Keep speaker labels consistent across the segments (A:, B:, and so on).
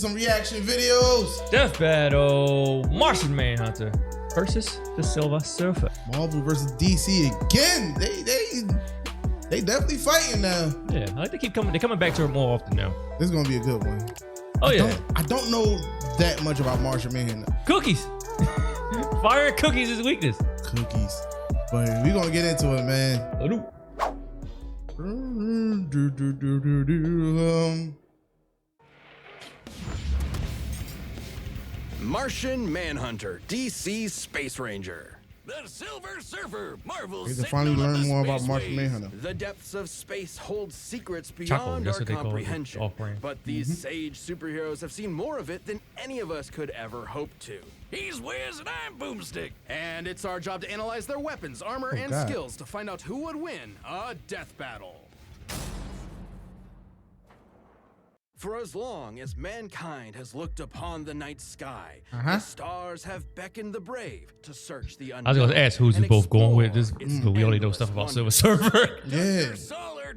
A: some reaction videos.
B: Death battle. Martian Manhunter versus the Silver Surfer.
A: Marvel versus DC again. They definitely fighting now.
B: Yeah, I like they keep coming. They're coming back to it more often now.
A: This is gonna be a good one.
B: Oh yeah.
A: I don't know that much about Martian Manhunter.
B: Cookies. Fire and cookies is weakness.
A: Cookies. But we gonna get into it, man.
C: Martian Manhunter, DC Space Ranger.
D: The Silver Surfer, Marvel's.
A: You can finally learn more about Martian Manhunter.
C: The depths of space hold secrets
B: Chocolate,
C: beyond
B: that's
C: our
B: what they call it,
C: comprehension.
B: off-brand.
C: But these sage superheroes have seen more of it than any of us could ever hope to.
D: He's Wiz and I'm Boomstick.
C: And it's our job to analyze their weapons, armor, and
A: God.
C: skills to find out who would win a death battle. For as long as mankind has looked upon the night sky, the stars have beckoned the brave to search the unknown.
B: I was gonna ask who's
C: and
B: we both going with. This,
C: explore
B: but we already know
C: its
B: stuff about
C: endless
B: Silver Surfer.
A: Yeah.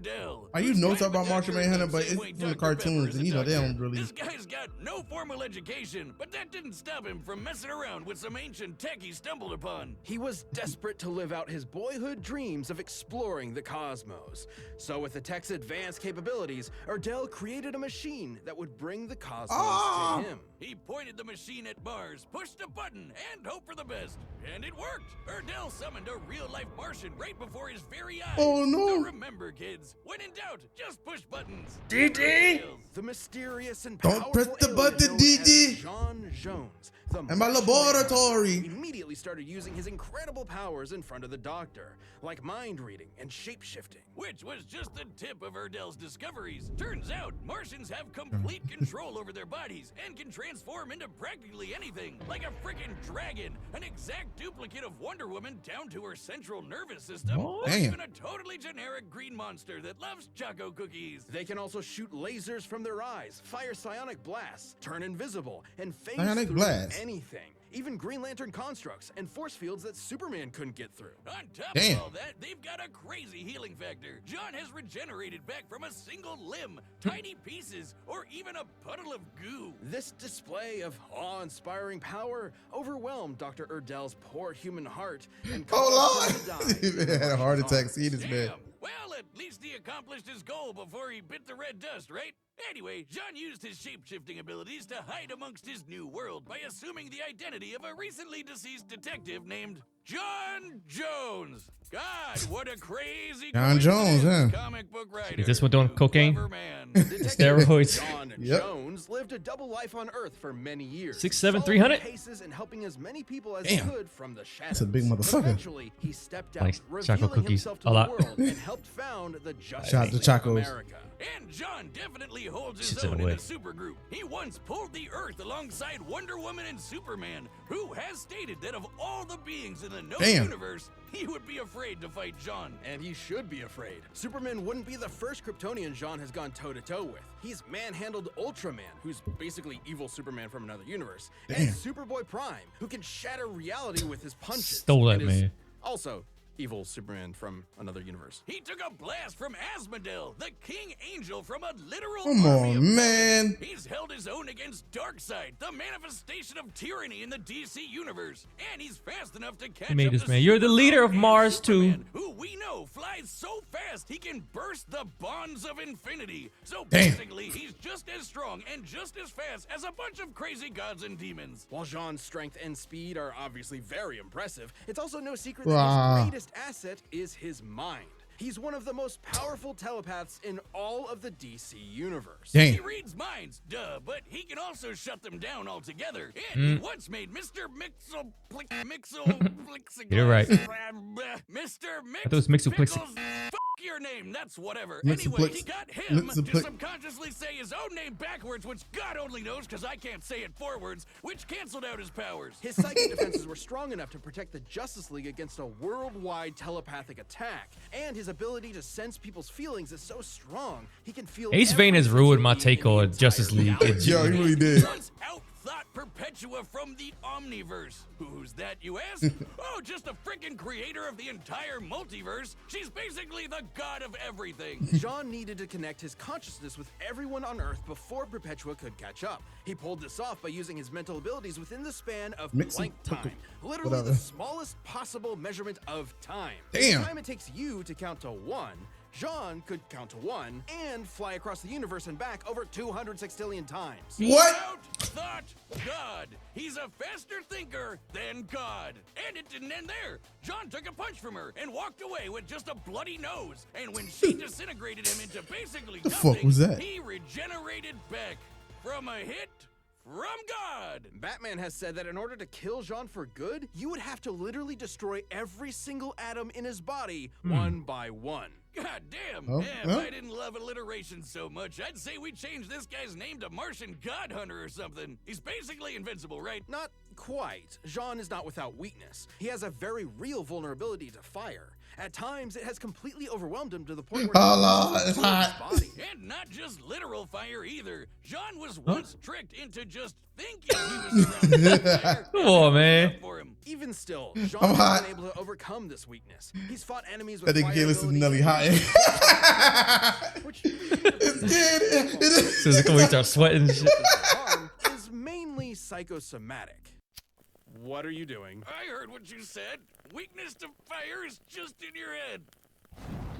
D: Dell.
A: I used to know stuff about Martian Manhunter, but it's from the cartoons, and you know they don't really.
D: This guy's got no formal education, but that didn't stop him from messing around with some ancient tech he stumbled upon.
C: He was desperate to live out his boyhood dreams of exploring the cosmos. So with the tech's advanced capabilities, Erdell created a machine that would bring the cosmos to him.
D: He pointed the machine at Mars, pushed a button, and hoped for the best. And it worked. Erdell summoned a real-life Martian right before his very eyes.
A: Oh, no.
D: So remember, kids, when in doubt, just push buttons.
B: DD!
C: The mysterious and
A: Don't
C: powerful
A: press the
C: alien
A: button,
C: known as
A: DD.
C: John Jones, the
A: In my
C: Martian
A: laboratory.
C: Manhunter, immediately started using his incredible powers in front of the doctor, like mind reading and shape-shifting.
D: Which was just the tip of Erdell's discoveries. Turns out, Martians have complete control over their bodies and can transform into practically anything, like a freaking dragon, an exact duplicate of Wonder Woman down to her central nervous system, or
A: Damn.
D: even a totally generic green monster that loves choco cookies.
C: They can also shoot lasers from their eyes, fire psionic blasts, turn invisible, and phase
A: Psionic
C: through
A: blasts?
C: anything. Even Green Lantern constructs and force fields that Superman couldn't get through.
D: On top
A: Damn.
D: of all that, they've got a crazy healing factor. John has regenerated back from a single limb, tiny pieces, or even a puddle of goo.
C: This display of awe-inspiring power overwhelmed Dr. Erdell's poor human heart and
A: Oh
C: caused him to
A: Lord!
C: die.
A: He had a heart attack. See this man.
D: Damn. Well, at least he accomplished his goal before he bit the red dust, right? Anyway, John used his shape-shifting abilities to hide amongst his new world by assuming the identity of a recently deceased detective named John Jones. God, what a crazy
A: John Jones,
D: coincidence,
A: huh?
D: comic book writer.
B: Is this one doing cocaine?
D: Clever man.
B: Steroids.
C: John
A: Yep.
C: Jones lived a double life on Earth for many years.
B: 6'7",
C: solving
B: 300?
C: cases and helping as many people as
A: Damn.
C: he could from the shadows.
A: That's a big motherfucker.
C: But eventually, he stepped out,
B: Likes chocolate
C: revealing
B: cookies
C: himself to
B: a
C: the
B: lot.
C: world and helped found the Justice
A: Shout out to
C: League
A: Chacos.
C: of America.
D: And John definitely holds
B: Shit's
D: his
B: in
D: own
B: the
D: in
B: way.
D: a supergroup. He once pulled the Earth alongside Wonder Woman and Superman, who has stated that of all the beings in the known
A: Damn.
D: universe, he would be afraid to fight John.
C: And he should be afraid. Superman wouldn't be the first Kryptonian John has gone toe-to-toe with. He's manhandled Ultraman, who's basically evil Superman from another universe, and
A: Damn.
C: Superboy Prime, who can shatter reality with his punches.
B: Stole that,
C: and is
B: man.
C: Also, evil Superman from another universe.
D: He took a blast from Asmodel, the King Angel from a literal
A: Come
D: army
A: on,
D: of
A: man.
D: He's held his own against Darkseid, the manifestation of tyranny in the DC universe. And he's fast enough to catch
B: made
D: up
B: this
D: to
B: man. You're the leader of
D: Superman,
B: Mars, too.
D: who we know flies so fast he can burst the bonds of infinity. So
A: Damn.
D: basically, he's just as strong and just as fast as a bunch of crazy gods and demons.
C: While Jean's strength and speed are obviously very impressive, it's also no secret
A: Wow.
C: that his greatest asset is his mind. He's one of the most powerful telepaths in all of the DC universe.
A: Damn.
D: He reads minds, duh, but he can also shut them down altogether. And he once made Mr.
B: You're right.
D: Mr.
B: I thought it was Mixoplexi.
D: Fuck your name, that's whatever.
A: Mixoplex-
D: Anyway, he got him to
A: Mixoplex-
D: subconsciously say his own name backwards, which God only knows because I can't say it forwards, which canceled out his powers.
C: His psychic defenses were strong enough to protect the Justice League against a worldwide telepathic attack, and his ability to sense people's feelings is so strong he can feel.
B: Ace Vane has
C: every
B: ruined my
C: sense of
B: take
C: being in
B: on
C: the
B: Justice
C: entire
B: League.
C: reality.
A: Yo, he really did.
D: Once out Thought Perpetua from the Omniverse. Who's that, you ask? Oh, just a frickin' creator of the entire multiverse. She's basically the god of everything.
C: Jean needed to connect his consciousness with everyone on Earth before Perpetua could catch up. He pulled this off by using his mental abilities within the span of blank time. Literally the smallest possible measurement of time.
A: Damn.
C: The time it takes you to count to 1, Jean could count to 1 and fly across the universe and back over 200 sextillion times.
A: What?
D: Thought God. He's a faster thinker than God. And it didn't end there. John took a punch from her and walked away with just a bloody nose. And when she disintegrated him into basically
A: The fuck
D: nothing,
A: was that?
D: he regenerated back from a hit from God.
C: Batman has said that in order to kill Jean for good, you would have to literally destroy every single atom in his body one by one.
D: God damn.
A: Oh,
D: If
A: well.
D: I didn't love alliteration so much, I'd say we change this guy's name to Martian God Hunter or something. He's basically invincible, right?
C: Not quite. Jean is not without weakness. He has a very real vulnerability to fire. At times, it has completely overwhelmed him to the point where
A: Oh, Lord, it's hot.
C: body.
D: And not just literal fire either. John was once tricked into just thinking he was surrounded by fire.
B: Come on, man.
D: For him.
C: Even still, Jean
A: I'm
C: has
A: hot.
C: been able to overcome this weakness. He's fought enemies
A: I
C: with
A: think
C: fire
A: Gay listen to Nelly
C: abilities,
A: hot.
C: which
A: It's
B: So it's like when we start sweating and shit.
C: harm is mainly psychosomatic. What are you doing?
D: I heard what you said. Weakness to fire is just in your head.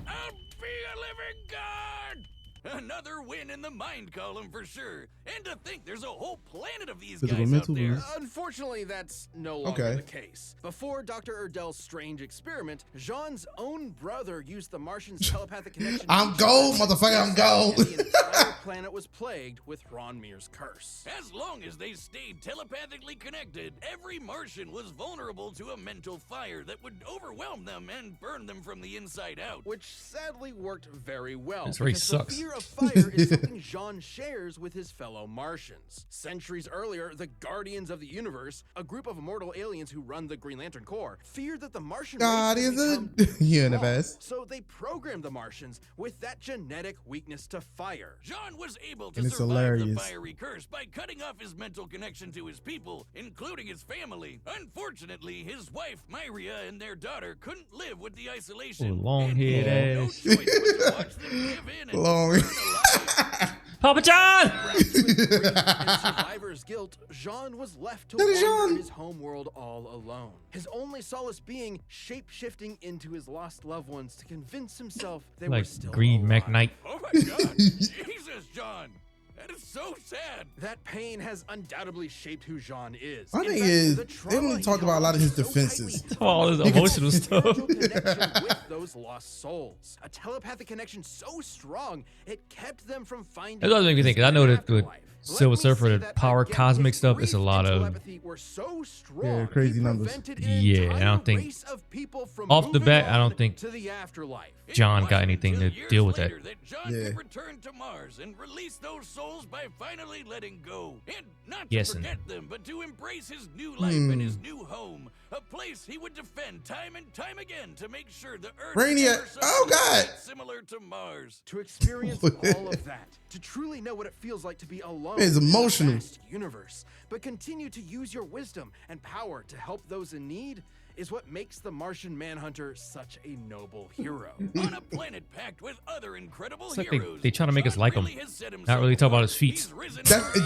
D: I'll be a living god! Another win in the mind column for sure. And to think there's a whole planet of these
A: Physical,
D: guys
A: mental,
D: out there.
C: Unfortunately, that's no longer
A: Okay.
C: the case. Before Dr. Erdel's strange experiment, Jean's own brother used the Martian's telepathic connection.
A: I'm
C: to
A: gold,
C: Jean,
A: motherfucker, I'm gold.
C: and the entire planet was plagued with Ronmir's curse.
D: As long as they stayed telepathically connected, every Martian was vulnerable to a mental fire that would overwhelm them and burn them from the inside out.
C: Which sadly worked very well.
B: This race
C: because
B: sucks.
C: The fear of fire is something Jean shares with his fellow Martians. Centuries earlier, the Guardians of the Universe, a group of immortal aliens who run the Green Lantern Corps, feared that the Martian
A: God
C: race
A: is
C: would
A: a
C: become
A: yeah, the
C: strong.
A: best.
C: So they programmed the Martians with that genetic weakness to fire.
D: John was able to
A: And it's
D: survive the
A: hilarious.
D: fiery curse by cutting off his mental connection to his people, including his family. Unfortunately, his wife, Myria, and their daughter couldn't live with the isolation.
B: Oh, long
D: and he
B: head
D: had no
B: ass.
D: choice but to watch them give in and
A: Long-
D: burn alive.
B: Papa John!
C: Wrapped with grief and survivor's guilt, Jean was left to
A: That is
C: wander
A: Jean.
C: his homeworld all alone. His only solace being shape-shifting into his lost loved ones to convince himself they were
B: Like
C: still
B: Green
C: alive.
B: McKnight.
D: Oh my God! Jesus, John! That is so sad.
C: That pain has undoubtedly shaped who Jean is.
A: My
C: In
A: thing
C: fact,
A: is,
C: the
A: they
C: trauma
A: only
C: he
A: talk about a lot of his
C: held so
A: defenses.
C: tightly
B: All this
A: Niggas-
B: emotional stuff.
C: spiritual connection with those lost souls. A telepathic connection so strong, it kept them from finding.
B: That's what makes me think, 'cause I know that with
C: afterlife.
B: Silver
C: Let me
B: Surfer,
C: say
B: the
C: that
B: power
C: again,
B: cosmic
C: his
B: stuff, it's a
C: grief
B: lot
C: and
B: of-
C: telepathy were so strong,
A: Yeah, crazy
C: he
A: numbers.
C: prevented an
B: Yeah, I
C: entire
B: don't think-
C: race of people from
B: off the
C: moving
B: bat, I don't
C: on
B: think
C: to the afterlife.
D: It
B: John got
D: wasn't
B: anything
D: until
B: to
D: years
B: deal with that.
D: later John
A: Yeah.
D: could return to Mars and release those souls by finally letting go. And not to
B: Yes, and-
D: forget them, but to embrace his new life and his new home. A place he would defend time and time again to make sure the Earth
A: Brainiac.
D: never suffered
A: Oh, God.
D: a fate similar to Mars.
C: To experience all of that, to truly know what it feels like to be alone
A: It's
C: in a
A: emotional.
C: vast universe, but continue to use your wisdom and power to help those in need, is what makes the Martian Manhunter such a noble hero.
D: On a planet packed with other incredible
B: It's like
D: heroes,
B: they try to make us
D: John
B: like him.
D: really has set
B: Not
D: himself
B: really talk about
D: apart.
B: his feats.
D: He's risen
A: That,
D: to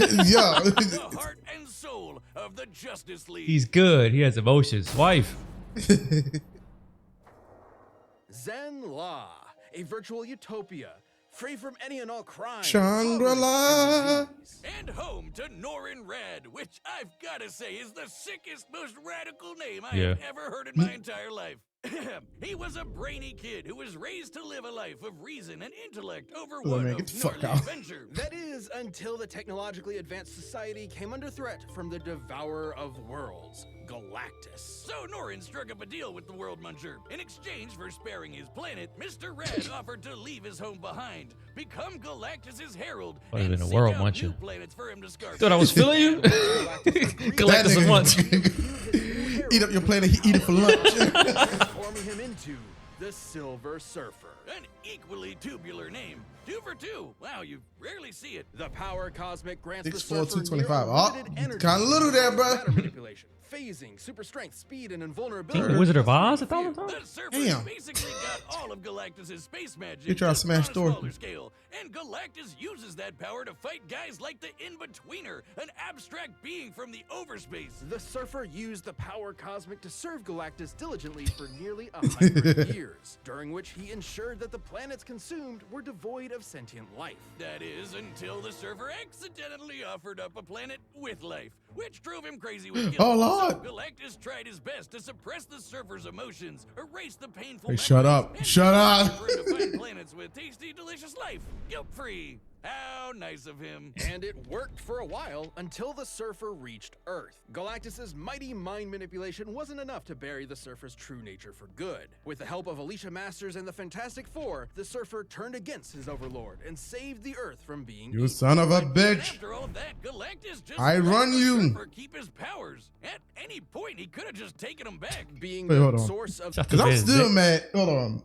D: the
A: yeah.
D: the heart and soul of the Justice League.
B: He's good. He has emotions. Wife.
C: Zen La, a virtual utopia, free from any and all crime,
A: Shangri-La.
C: poverty, and disease.
D: And home to Norin Rad, which I've got to say is the sickest, most radical name I have ever heard in my entire life. He was a brainy kid who was raised to live a life of reason and intellect over
A: Well,
D: one
A: man,
D: of
A: get the fuck
D: gnarly
A: out.
D: adventure.
C: That is, until the technologically advanced society came under threat from the devourer of worlds, Galactus.
D: So Norin struck up a deal with the World Muncher. In exchange for sparing his planet, Mr. Rad offered to leave his home behind, become Galactus's herald,
B: What has
D: and
B: been a
D: seek
B: World
D: out
B: Muncher?
D: new planets for him to scarf.
B: Thought I was feeling you? Collect us at once.
A: Eat up your planet, he eat it for lunch.
C: Transforming him into the Silver Surfer.
D: An equally tubular name. 2 for 2. Wow, you rarely see it.
C: The power cosmic grants
A: 6'4",
C: the surfer
A: 225.
C: near
A: Oh,
C: unlimited energy,
A: kinda little there, bro.
C: matter manipulation, phasing, super strength, speed, and invulnerability.
B: The Wizard of Oz 1,000 times?
D: The surfer
A: Damn.
D: basically got all of Galactus's space magic.
A: You try to
D: just
A: smash
D: on a
A: door.
D: smaller scale, and Galactus uses that power to fight guys like the In-Betweener, an abstract being from the overspace.
C: The surfer used the power cosmic to serve Galactus diligently for nearly 100 years, during which he ensured that the planets consumed were devoid of sentient life.
D: That is, until the surfer accidentally offered up a planet with life, which drove him crazy with guilt.
A: Oh, Lord.
D: So Galactus tried his best to suppress the surfer's emotions, erase the painful
A: Hey, shut
D: memories,
A: up.
D: and
A: Shut up.
D: for him to find planets with tasty, delicious life, guilt-free. How nice of him.
C: And it worked for a while until the surfer reached Earth. Galactus's mighty mind manipulation wasn't enough to bury the surfer's true nature for good. With the help of Alicia Masters and the Fantastic Four, the surfer turned against his overlord and saved the Earth from being
A: You
C: eaten.
A: son of a
D: And
A: bitch.
D: after all that, Galactus just
A: I
D: let
A: run
D: the
A: you.
D: surfer keep his powers. At any point, he could have just taken them back.
C: Being
A: Wait, hold
C: the
A: on.
C: source of
B: Shut
A: Cause
B: the
A: I'm
B: man
A: still
B: dick.
A: mad. Hold on.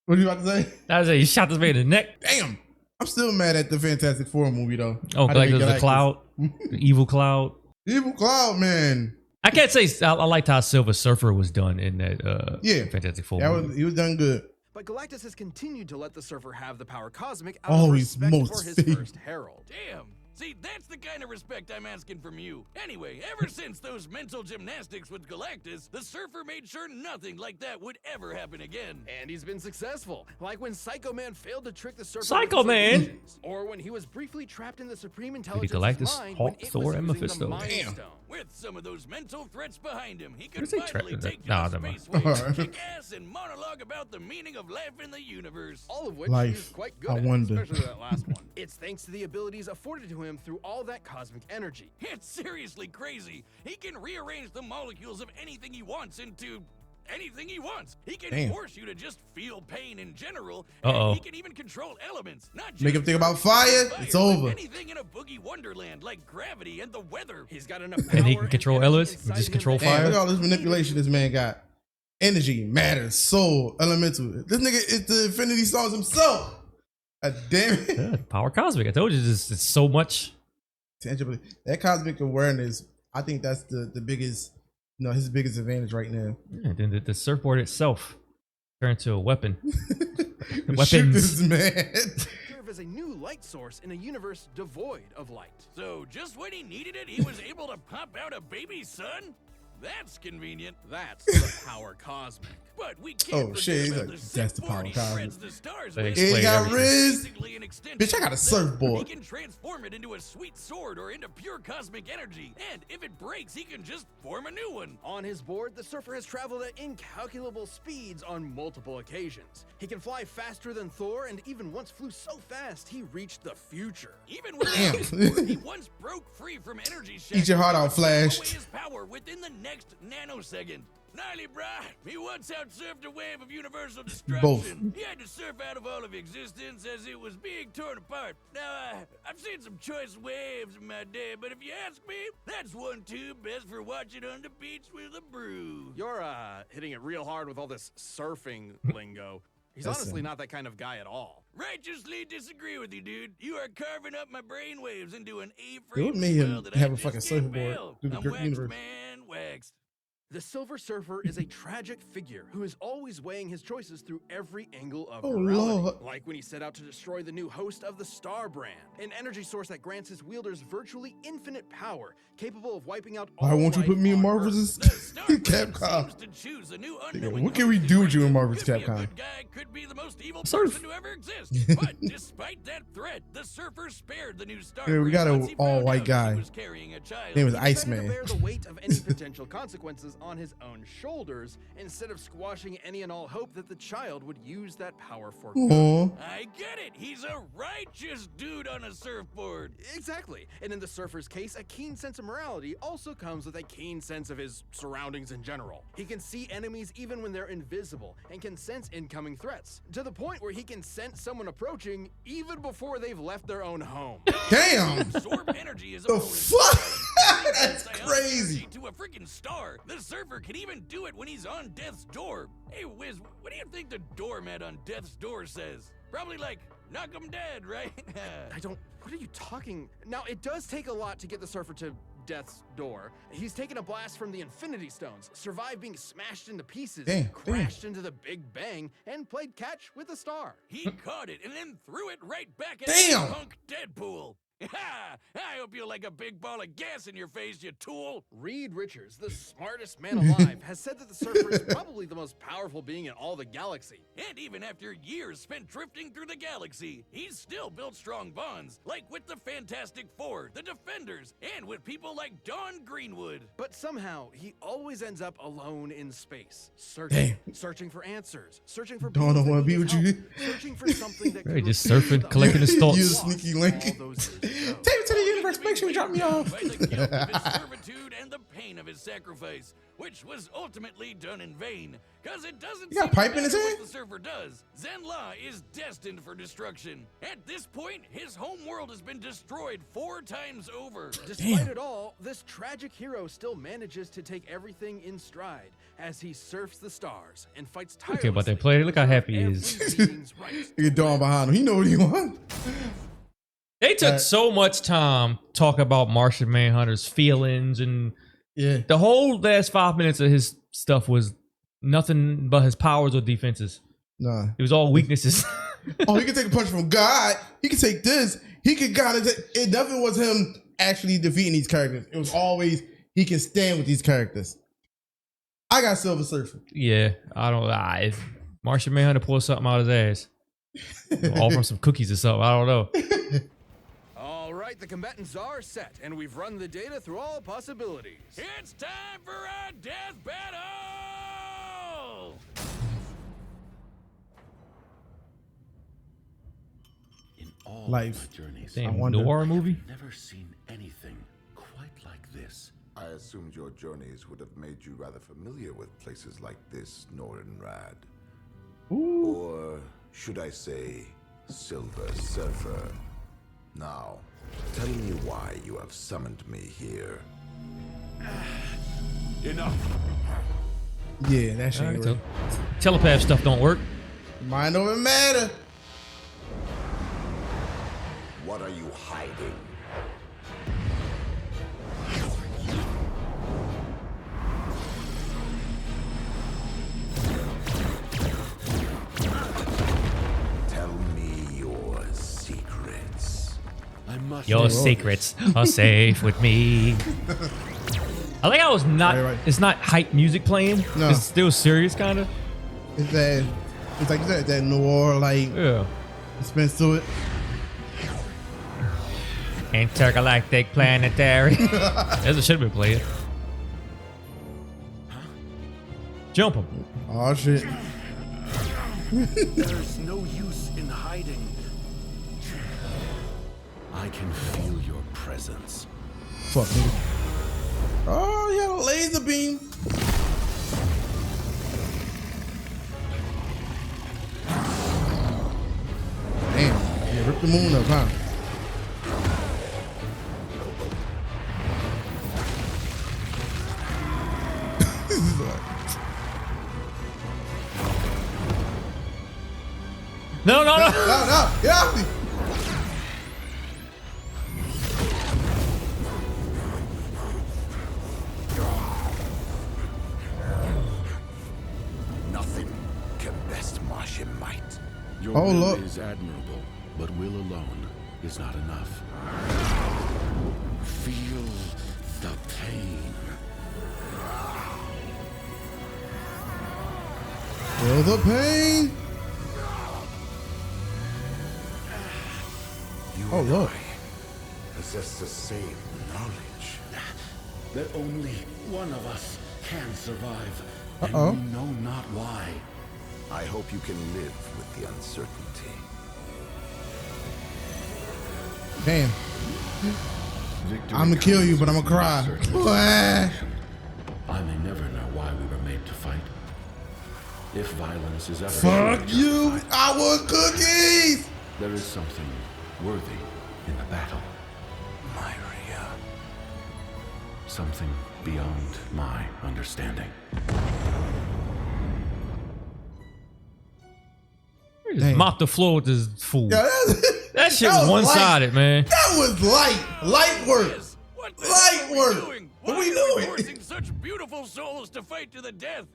A: What are you about to say?
B: That was a, you shot this man in the neck.
A: Damn. I'm still mad at the Fantastic Four movie though.
B: Oh,
A: How they
B: like
A: make
B: it was the
A: Galactus.
B: cloud, the evil cloud.
A: Evil Cloud, man.
B: I can't say I liked how Silver Surfer was done in that
A: Yeah.
B: Fantastic Four.
A: That
B: movie.
A: was, he was done good.
C: But Galactus has continued to let the surfer have the power cosmic out
A: Oh,
C: of
A: he's
C: respect
A: most
C: for his
A: fake.
C: first herald.
D: Damn. See, that's the kind of respect I'm asking from you. Anyway, ever since those mental gymnastics with Galactus, the surfer made sure nothing like that would ever happen again.
C: And he's been successful, like when Psycho Man failed to trick the surfer.
B: Psycho
C: with his
B: Man?
C: illusions, or when he was briefly trapped in the Supreme Intelligence's
B: Galactus,
C: mind
B: Hulk,
C: when it
B: Thor,
C: was
B: and
C: using the
B: Mephisto.
C: Mind
A: Damn.
C: Stone.
D: With some of those mental threats behind him, he
B: What
D: could
B: is he
D: finally
B: trapped?
D: take to
B: Nah,
D: the
B: never mind.
D: space waves, kick ass, and monologue about the meaning of life in the universe.
C: All of which
A: Life,
C: he's quite good
A: I
C: at,
A: wonder.
C: especially that last one. It's thanks to the abilities afforded to him through all that cosmic energy.
D: It's seriously crazy. He can rearrange the molecules of anything he wants into anything he wants. He can
A: Damn.
D: force you to just feel pain in general.
B: Uh-oh.
D: And he can even control elements, not just
A: Make him think about
D: earth,
A: fire,
D: but
A: it's over.
D: Anything in a boogie wonderland like gravity and the weather.
C: He's got enough power
B: And he can control
C: energy
B: elements,
C: inside
B: just
C: him
B: control
C: that-
A: Damn,
B: fire.
A: look at all this manipulation this man got. Energy, matter, soul, elemental. This nigga is the Infinity Stones himself. Damn it.
B: Yeah, power cosmic. I told you, it's so much.
A: Tangibly. That cosmic awareness, I think that's the biggest, his biggest advantage right now.
B: Yeah, then the surfboard itself turned to a weapon.
A: Shoot
B: Weapons.
A: this man.
C: Serve as a new light source in a universe devoid of light.
D: So just when he needed it, he was able to pop out a baby son? That's convenient.
C: That's the power cosmic.
D: But we can't
A: Oh, shit, he's
D: forget
A: like,
D: about the
A: that's the
D: surfboard
A: power
D: he
A: cosmic.
D: spreads the stars
B: They
D: with.
A: He
B: explain
A: got
B: everything.
A: Riz.
D: Basically an extension
A: Bitch, I got a
D: of that.
A: surfboard.
D: He can transform it into a sweet sword or into pure cosmic energy. And if it breaks, he can just form a new one.
C: On his board, the surfer has traveled at incalculable speeds on multiple occasions. He can fly faster than Thor, and even once flew so fast he reached the future.
D: Even with
A: Damn.
D: his skateboard, he once broke free from energy
A: Eat your heart out,
D: shackles and
A: Flash.
D: took away his power within the next nanosecond. Gnarly, brah. He once outsurfed a wave of universal destruction.
A: Both.
D: He had to surf out of all of existence as it was being torn apart. Now, I've seen some choice waves in my day, but if you ask me, that's one too best for watching on the beach with a brew.
C: You're hitting it real hard with all this surfing lingo. He's
A: Listen.
C: honestly not that kind of guy at all.
D: Righteously disagree with you, dude. You are carving up my brainwaves into an
A: It
D: A-frame
A: would make him
D: swell that
A: have
D: I
A: a fucking
D: just can't
A: surfboard
D: bail.
A: through the
D: I'm
A: great
D: waxed,
A: universe.
D: man, waxed.
C: The Silver Surfer is a tragic figure who is always weighing his choices through every angle of
A: Oh,
C: morality.
A: Lord.
C: Like when he set out to destroy the new host of the Star Brand, an energy source that grants his wielders virtually infinite power, capable of wiping out all
A: Why won't you
C: life
A: put me in
C: on
A: Marvel's
D: The Star Brand
A: Capcom?
D: seems to choose a new unknowing
A: What can we
D: host
A: do
D: in
A: with you in
D: Ranger.
A: Marvel's
D: Could be a
A: Capcom?
D: good guy, could be the most evil
B: Surf.
D: person to ever exist. But despite that threat, the surfer spared the new Star
A: Yeah, we
D: Brand
A: got a
D: once he found
A: all-white
D: out
A: guy.
D: he was carrying a child.
A: Name is
C: He decided
A: Iceman.
C: to bear the weight of any potential consequences on his own shoulders instead of squashing any and all hope that the child would use that power for good.
A: Aw.
D: I get it. He's a righteous dude on a surfboard.
C: Exactly. And in the surfer's case, a keen sense of morality also comes with a keen sense of his surroundings in general. He can see enemies even when they're invisible and can sense incoming threats, to the point where he can sense someone approaching even before they've left their own home.
A: Damn.
D: Absorb energy as a
A: The
D: bonus.
A: fuck? That's
D: Psionic
A: crazy.
D: energy to a freaking star. The surfer can even do it when he's on death's door. Hey, Wiz, what do you think the doormat on death's door says? Probably like, Knock 'em dead, right?
C: I don't. What are you talking? Now, it does take a lot to get the surfer to death's door. He's taken a blast from the Infinity Stones, survived being smashed into pieces, crashed into the Big Bang, and played catch with a star.
D: He caught it and then threw it right back at
A: Damn.
D: punk Deadpool. Ha! I hope you like a big ball of gas in your face, you tool.
C: Reed Richards, the smartest man alive, has said that the surfer is probably the most powerful being in all the galaxy.
D: And even after years spent drifting through the galaxy, he's still built strong bonds, like with the Fantastic Four, the Defenders, and with people like Dawn Greenwood.
C: But somehow, he always ends up alone in space, searching for answers, searching for
A: Dawn don't want to be with you.
C: searching for something that
B: Right,
C: could
B: just
C: replace
B: surfing,
C: the
B: collecting his thoughts.
A: You sneaky link.
C: all those years ago.
A: Take it to the universe. Make sure you drop me off.
D: By the guilt of his servitude and the pain of his sacrifice, which was ultimately done in vain. Because it doesn't
A: You got
D: seem
A: pipe
D: to
A: in his
D: matter
A: hand?
D: what the server does. Zenla is destined for destruction. At this point, his home world has been destroyed 4 times over.
C: Despite it all, this tragic hero still manages to take everything in stride as he surfs the stars and fights tirelessly.
B: Okay, but they play. Look how happy he is.
A: You Dawn behind him. He know what he want.
B: They took so much time talk about Martian Manhunter's feelings, and
A: Yeah.
B: the whole last 5 minutes of his stuff was nothing but his powers or defenses.
A: Nah.
B: It was all weaknesses.
A: Oh, he can take a punch from God. He can take this. He can kind of. It definitely was him actually defeating these characters. It was always he can stand with these characters. I got Silver Surfer.
B: Yeah, I don't. If Martian Manhunter pulls something out of his ass, offer him some cookies or something. I don't know.
C: All right, the combatants are set, and we've run the data through all possibilities.
D: It's time for a death battle!
E: In all
A: Life.
E: my journeys,
B: Damn,
A: wonder-
B: noir movie.
E: I've never seen anything quite like this.
F: I assumed your journeys would have made you rather familiar with places like this, Nordenrad. Or should I say, Silver Surfer? Now, tell me why you have summoned me here.
E: Enough.
A: Yeah, that shit.
B: Alright,
A: Right,
B: telepath stuff don't work.
A: Mind over matter.
F: What are you hiding? Tell me your secrets.
E: I must.
B: Your secrets are safe with me. I think I was not.
A: Right.
B: It's not hype music playing.
A: No.
B: It's still serious, kind of.
A: It's that. It's like that noir like
B: Yeah.
A: spins to it.
B: Intergalactic planetary. That's what should have been playing. Jump him.
A: Oh shit.
E: There's no use in hiding. I can feel your presence.
A: Fuck nigga. Oh yeah, laser beam. Damn. Yeah, rip the moon up, huh?
B: No, no, no.
A: No, get off me.
F: Nothing can best Martian might.
E: Your
A: Oh,
E: will
A: look.
E: is admirable, but will alone is not enough. Feel the pain.
A: Feel the pain.
F: You
A: Oh,
F: and
A: look.
F: I possess the same knowledge.
E: That only one of us can survive.
A: Uh-oh.
E: And we know not why.
F: I hope you can live with the uncertainty.
A: Damn.
E: Victory
A: I'm gonna kill you,
E: comes
A: but I'm
E: with
A: gonna cry.
E: uncertainty. I may never know why we were made to fight. If violence is ever
A: Fuck
E: truly
A: you.
E: justified,
A: I want cookies.
E: there is something worthy in the battle.
F: Myria.
E: Something beyond my understanding.
A: Damn.
B: Mop the floor with this fool.
A: Yeah,
B: That shit was one-sided, man.
A: That was light work.
D: Yes. What the
A: Light
D: hell are
A: work.
D: we doing?
A: What
D: Why
A: we
D: are
A: doing?
D: forcing such beautiful souls to fight to the death?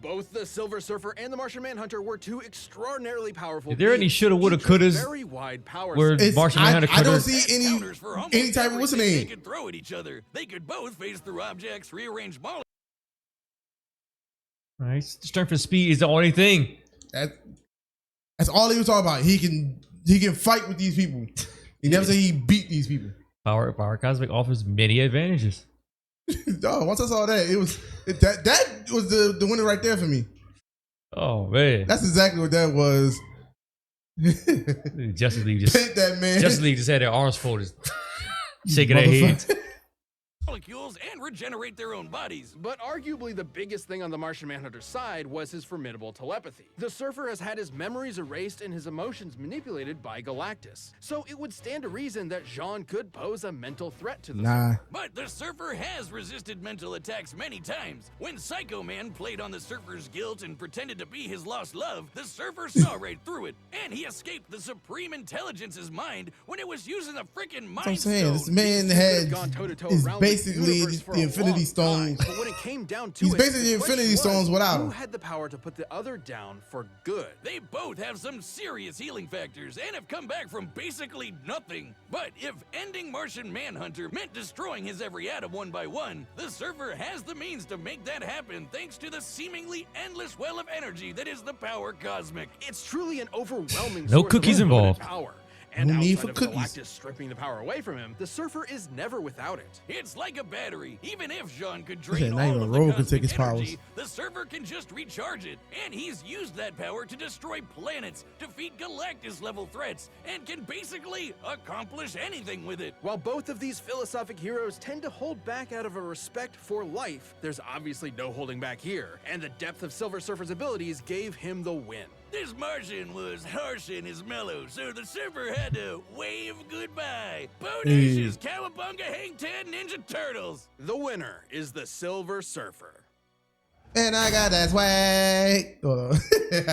C: Both the Silver Surfer and the Martian Manhunter were two extraordinarily powerful.
B: Is there any
C: beings,
B: shoulda, woulda,
C: each with
B: couldas
C: very wide power
B: where
C: sets.
B: Martian Manhunter
A: I don't
B: could've-
A: see
D: Counters for almost
A: any type of what's the
D: everything
A: name?
D: They could throw at each other. They could both phase through objects, rearrange molecules.
B: Right? Strength and speed is the only thing.
A: That's all he was talking about. He can fight with these people. He never said he beat these people.
B: Power Cosmic offers many advantages.
A: Oh, once I saw that, that was the winner right there for me.
B: Oh man,
A: That's exactly what that was.
B: Justice League just
A: Pit that man.
B: Justice League just had their arms folded, shaking their heads.
D: Molecules and regenerate their own bodies.
C: But arguably the biggest thing on the Martian Manhunter's side was his formidable telepathy. The Surfer has had his memories erased and his emotions manipulated by Galactus. So it would stand to reason that Jean could pose a mental threat to the Surfer.
D: But the Surfer has resisted mental attacks many times. When Psycho Man played on the Surfer's guilt and pretended to be his lost love, the Surfer saw right through it, and he escaped the Supreme Intelligence's mind when it was using the freaking Mind
A: That's what I'm saying.
D: Stone.
A: This man
C: These two
A: had
C: have gone toe-to-toe
A: is
C: around the
A: basically
C: universe for
A: the
C: a
A: Infinity
C: long
A: Stones.
C: time, but when it came down to
A: He's
C: it,
A: basically the
C: question
A: Infinity
C: was,
A: Stones without
C: who
A: him.
C: had the power to put the other down for good?
D: They both have some serious healing factors and have come back from basically nothing. But if ending Martian Manhunter meant destroying his every atom one by one, the Surfer has the means to make that happen thanks to the seemingly endless well of energy that is the Power Cosmic.
C: It's truly an overwhelming
B: No
C: source of
B: cookies
C: unlimited
B: involved.
C: power. And
A: No need
C: outside
A: for
C: of
A: cookies.
C: Galactus stripping the power away from him, the Surfer is never without it.
D: It's like a battery. Even if Jean could
A: said
D: drain
A: not
D: all
A: even
D: of the
A: Rogue can
D: cosmic
A: take his
D: energy,
A: powers.
D: the Surfer can just recharge it. And he's used that power to destroy planets, defeat Galactus-level threats, and can basically accomplish anything with it.
C: While both of these philosophic heroes tend to hold back out of a respect for life, there's obviously no holding back here, and the depth of Silver Surfer's abilities gave him the win.
D: This Martian was harsh in his mellow, so the Surfer had to wave goodbye. Bodacious, Cowabunga, Hang Ten, Ninja Turtles.
C: The winner is the Silver Surfer.
A: And I got that swag. Hold on.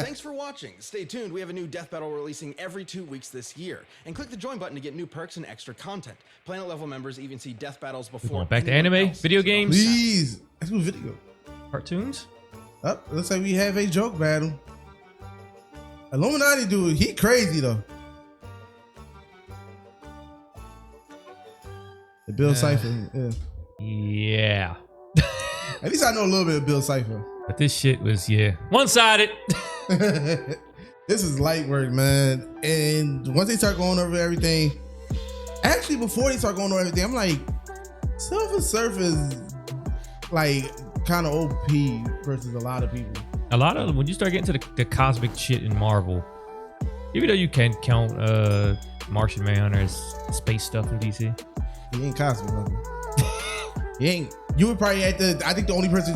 C: Thanks for watching. Stay tuned. We have a new death battle releasing every 2 weeks this year. And click the join button to get new perks and extra content. Planet level members even see death battles before.
B: Going back to
C: anyone
B: anime,
C: else.
B: video games,
A: Please. Let's do a video.
B: cartoons.
A: Oh, looks like we have a joke battle. Illuminati dude, he crazy though. The Bill Cipher. Yeah.
B: Yeah,
A: At least I know a little bit of Bill Cipher.
B: but this shit was one-sided.
A: This is light work, man. And once they start going over everything, actually before they start going over everything, I'm like, Silver Surfer is like kind of OP versus a lot of people.
B: A lot of when you start getting to the cosmic shit in Marvel, even though you can count Martian Manhunter as space stuff in DC.
A: He ain't cosmic level. He ain't. You would probably have to. I think the only person,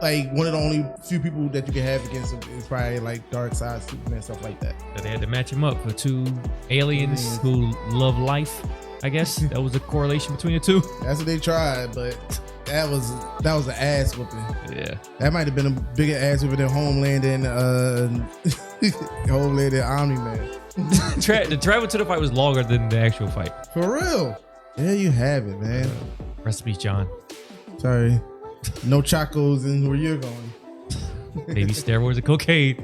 A: like one of the only few people that you can have against him is probably like Darkseid, Superman, stuff like that.
B: So they had to match him up for two aliens who love life. I guess that was the correlation between the two.
A: That's what they tried, but that was an ass whooping.
B: Yeah.
A: That might have been a bigger ass whooping than Homeland and Homeland and Omni-Man.
B: The travel to the fight was longer than the actual fight.
A: For real. There you have it, man.
B: Rest in peace, John.
A: Sorry. No chacos in where you're going.
B: Maybe steroids and cocaine.